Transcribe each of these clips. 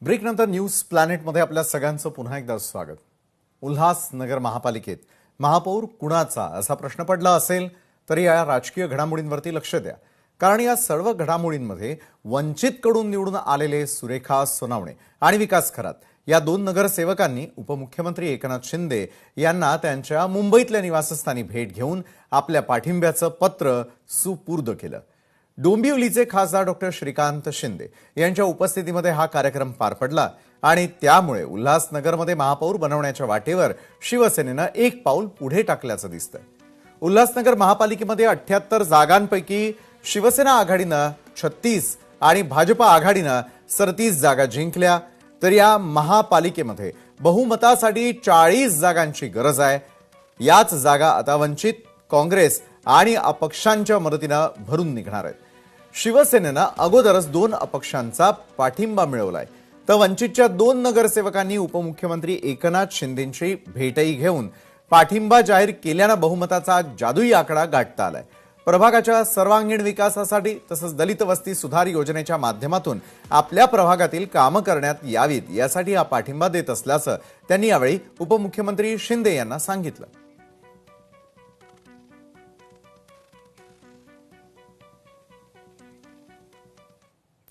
ब्रेकनंतर news प्लॅनेटमध्ये आपल्या सगळ्यांचं पुन्हा एकदा स्वागत। उल्हासनगर महापालिकेत महापौर कुणाचा असा प्रश्न पडला असेल तरी या राजकीय घडामोडींवरती लक्ष द्या, कारण या सर्व घडामोडींमध्ये वंचितकडून निवडून आलेले सुरेखा सोनावणे आणि विकास खरात या दोन नगरसेवकांनी उपमुख्यमंत्री एकनाथ शिंदे यांना त्यांच्या मुंबईतल्या निवासस्थानी भेट घेऊन आपल्या पाठिंब्याचं पत्र सुपूर्द केलं। डोंबिवलीचे खासदार डॉक्टर श्रीकांत शिंदे यांच्या उपस्थितीमध्ये हा कार्यक्रम पार पडला आणि त्यामुळे उल्हासनगरमध्ये महापौर बनवण्याच्या वाटेवर शिवसेनेनं एक पाऊल पुढे टाकल्याचं दिसतंय। उल्हासनगर महापालिकेमध्ये 78 जागांपैकी शिवसेना आघाडीनं 36 आणि भाजप आघाडीनं 37 जागा जिंकल्या, तर या महापालिकेमध्ये बहुमतासाठी 40 जागांची गरज आहे। याच जागा आता वंचित, काँग्रेस आणि अपक्षांच्या मदतीनं भरून निघणार आहेत। शिवसेनेनं अगोदरच 2 अपक्षांचा पाठिंबा मिळवलाय, तर वंचितच्या 2 नगरसेवकांनी उपमुख्यमंत्री एकनाथ शिंदेंची भेटही घेऊन पाठिंबा जाहीर केल्यानं बहुमताचा जादुई आकडा गाठता आलाय। प्रभागाच्या सर्वांगीण विकासासाठी तसंच दलित वस्ती सुधार योजनेच्या माध्यमातून आपल्या प्रभागातील कामं करण्यात यावीत यासाठी हा पाठिंबा देत असल्याचं त्यांनी यावेळी उपमुख्यमंत्री शिंदे यांना सांगितलं।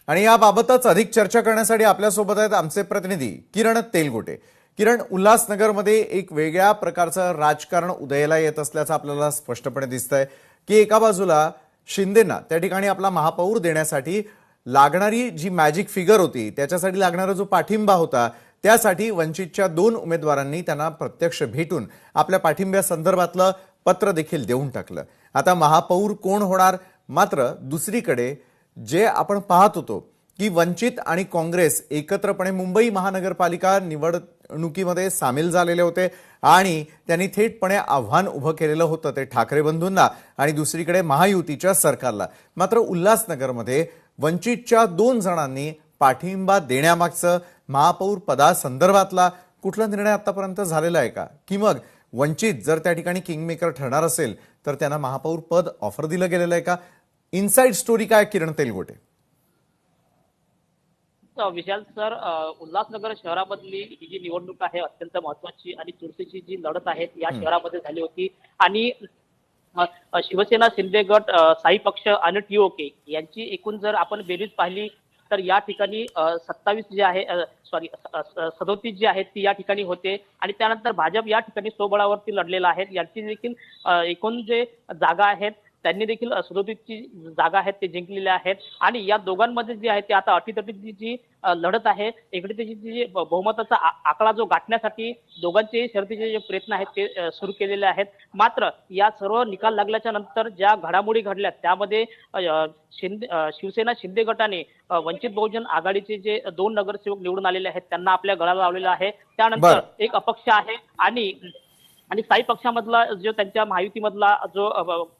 आणि याबाबतच अधिक चर्चा करण्यासाठी आपल्यासोबत आहेत आमचे प्रतिनिधी किरण तेलगोटे। किरण, उल्हासनगरमध्ये एक वेगळ्या प्रकारचं राजकारण उदयाला येत असल्याचं आपल्याला स्पष्टपणे दिसतंय की एका बाजूला शिंदेंना त्या ठिकाणी आपला महापौर देण्यासाठी लागणारी जी मॅजिक फिगर होती, त्याच्यासाठी लागणारा जो पाठिंबा होता, त्यासाठी वंचितच्या 2 उमेदवारांनी त्यांना प्रत्यक्ष भेटून आपल्या पाठिंब्या संदर्भातलं पत्र देखील देऊन टाकलं। आता महापौर कोण होणार? मात्र दुसरीकडे जे आपण पाहत होतो की वंचित आणि काँग्रेस एकत्रपणे मुंबई महानगरपालिका निवडणुकीमध्ये सामील झालेले होते आणि त्यांनी थेटपणे आव्हान उभं केलेलं होतं ते ठाकरे बंधूंना आणि दुसरीकडे महायुतीच्या सरकारला। मात्र उल्हासनगरमध्ये वंचितच्या 2 जणांनी पाठिंबा देण्यामागचं महापौर पदासंदर्भातला कुठला निर्णय आतापर्यंत झालेला आहे का? की मग वंचित जर त्या ठिकाणी किंगमेकर ठरणार असेल तर त्यांना महापौर पद ऑफर दिलं गेलेलं आहे का? इनसाइड स्टोरी काय किरण तेलगोटे? विशाल सर, उल्हासनगर शहरामधली ही जी निवडणूक आहे अत्यंत महत्वाची आणि चुरशीची जी लढत आहे या शहरामध्ये झाली होती आणि शिवसेना, शिंदे गट, साई पक्ष आणि टीओके यांची एकूण जर आपण बेरीज पाहिली तर या ठिकाणी 27 जे आहे 37 जे आहेत ती या ठिकाणी होते आणि त्यानंतर भाजप या ठिकाणी स्वबळावरती लढलेला आहे। यांची देखील एकूण जे जागा आहेत त्यांनी देखील 37 जागा आहेत ते जिंकलेल्या आहेत आणि या दोघांमध्ये जे आहे ते आता अटीतटीची जी लढत आहे, इकडे त्याची जी बहुमताचा आकडा जो गाठण्यासाठी दोघांचे शर्तीचे जे प्रयत्न आहेत ते सुरू केलेले आहेत। मात्र या सर्व निकाल लागल्याच्या नंतर ज्या घडामोडी घडल्या त्यामध्ये शिवसेना शिंदे गटाने वंचित बहुजन आघाडीचे जे 2 नगरसेवक निवडून आलेले आहेत त्यांना आपल्या गळाला लावलेला आहे। त्यानंतर एक अपक्ष आहे आणि साई पक्षामधला जो त्यांच्या महायुतीमधला जो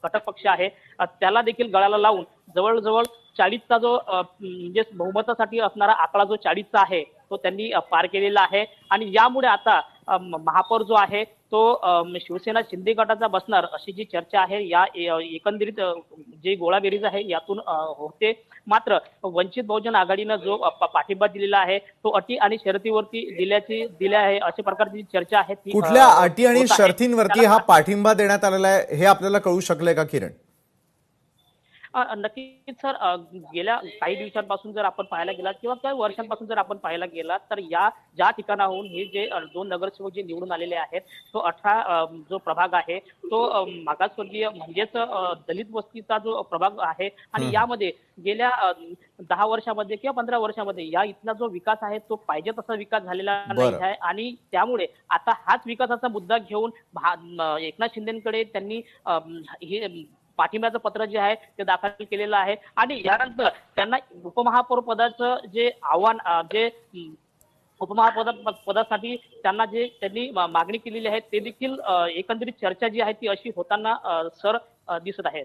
घटक पक्ष आहे त्याला देखील गळाला लावून जवळजवळ 40चा जो म्हणजे बहुमतासाठी असणारा आकडा जो 40चा आहे तो त्यांनी पार केलेला आहे आणि यामुळे आता महापौर जो आहे तो शिवसेना शिंदे गटाचा बसणार अशी जी चर्चा आहे या एकंदरीत जे गोळाबेरीज आहे यातून होते। मात्र वंचित बहुजन आघाडीनं जो पाठिंबा दिलेला आहे तो अटी आणि शर्तीवरती दिल्या आहे अशा प्रकारची चर्चा आहे। कुठल्या अटी आणि शर्तींवरती हा पाठिंबा देण्यात आलेला आहे हे आपल्याला कळू शकले का किरण? नक्कीच सर, गेल्या काही दिवसांपासून जर आपण पाहायला गेलात किंवा काही वर्षांपासून जर आपण पाहायला गेलात तर या ज्या ठिकाणाहून हे जे 2 नगरसेवक जे निवडून आलेले आहेत तो 18 जो प्रभाग आहे तो मागासवर्गीय म्हणजेच दलित वस्तीचा जो प्रभाग आहे आणि यामध्ये गेल्या 10 वर्षामध्ये किंवा 15 वर्षामध्ये या इथला जो विकास आहे तो पाहिजे तसा विकास झालेला नाही आहे आणि त्यामुळे आता हाच विकासाचा मुद्दा घेऊन एकनाथ शिंदेकडे त्यांनी हे पाठिंब्याचं पत्र जे आहे ते दाखल केलेलं आहे आणि यानंतर त्यांना उपमहापौर पदाचं जे आव्हान जे उपमहापौर पदासाठी त्यांना जे त्यांनी मागणी केलेली आहे ते देखील एकंदरीत चर्चा जी आहे ती अशी होताना सर दिसत आहे।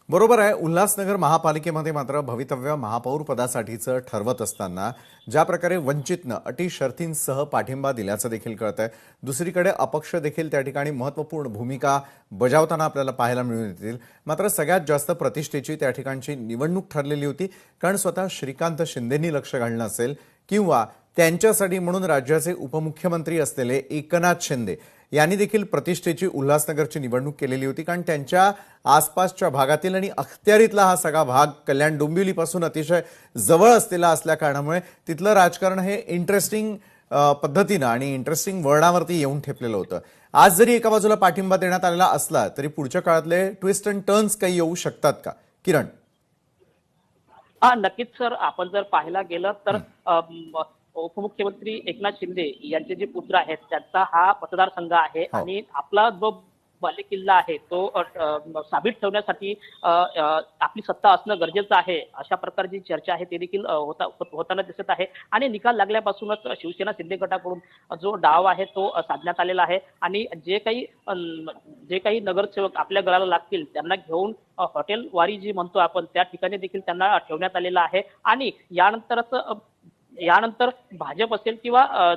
बरोबर आहे। उल्हासनगर महापालिकेमध्ये मात्र भवितव्य महापौर पदासाठीचं ठरवत असताना ज्या प्रकारे वंचितनं अटी शर्तींसह पाठिंबा दिल्याचं देखील कळतंय, दुसरीकडे अपक्ष देखील त्या ठिकाणी महत्त्वपूर्ण भूमिका बजावताना आपल्याला पाहायला मिळून येतील। मात्र सगळ्यात जास्त प्रतिष्ठेची त्या ठिकाणची निवडणूक ठरलेली होती, कारण स्वतः श्रीकांत शिंदेंनी लक्ष घालणं असेल किंवा त्यांच्यासाठी म्हणून राज्याचे उपमुख्यमंत्री असलेले एकनाथ शिंदे यांनी देखील प्रतिष्ठेची उल्हासनगरची निवडणूक केलेली होती, कारण त्यांच्या आसपासच्या भागातील आणि अखत्यारीतला हा सगळा भाग कल्याण डोंबिवलीपासून अतिशय जवळ असलेला असल्या कारणामुळे तिथलं राजकारण हे इंटरेस्टिंग पद्धतीनं आणि इंटरेस्टिंग वळणावरती येऊन ठेपलेलं होतं. आज जरी एका बाजूला पाठिंबा देण्यात आलेला असला तरी पुढच्या काळातले ट्विस्ट अँड टर्न्स काही येऊ शकतात का, किरण? हा, नक्कीच सर. आपण जर पाहायला गेलं तर उपमुख्यमंत्री एकनाथ शिंदे यांचे जे पुत्र आहेत त्यांचा हा मतदारसंघ आहे हो. आणि आपला जो बालेकिल्ला आहे तो साबित ठेवण्यासाठी आपली सत्ता असणं गरजेचं आहे, अशा प्रकारची चर्चा आहे ते देखील होताना दिसत आहे. आणि निकाल लागल्यापासूनच शिवसेना शिंदे गटाकडून जो डाव आहे तो साधण्यात आलेला आहे आणि जे काही नगरसेवक आपल्या गळाला लागतील त्यांना घेऊन हॉटेल वारी जी म्हणतो आपण त्या ठिकाणी देखील त्यांना ठेवण्यात आलेलं आहे. आणि यानंतर भाजप असेल किंवा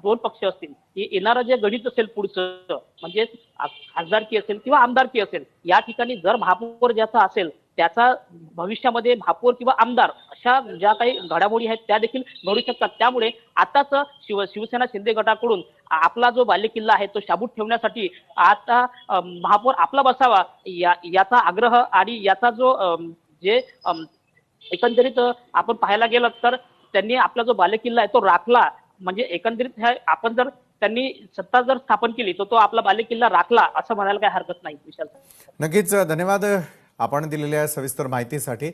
दोन पक्ष असतील, हे येणारं जे गणित असेल पुढचं म्हणजे खासदारकी असेल किंवा आमदारकी असेल, या ठिकाणी जर महापौर ज्याचा असेल त्याचा भविष्यामध्ये महापौर किंवा आमदार अशा ज्या काही घडामोडी आहेत त्या देखील घडू शकतात. त्यामुळे आताच शिवसेना शिंदे गटाकडून आपला जो बालेकिल्ला आहे तो शाबूत ठेवण्यासाठी आता महापौर आपला बसावा याचा आग्रह आणि याचा जो एकंदरीत आपण पाहायला गेलं तर त्यांनी आपला जो बालेकिल्ला आहे तो राखला. म्हणजे एकंदरीत आपण जर त्यांनी सत्ता जर स्थापन केली तर तो आपला बालेकिल्ला राखला असं म्हणायला काही हरकत नाही. विशाल, नक्कीच धन्यवाद आपण दिलेल्या सविस्तर माहितीसाठी.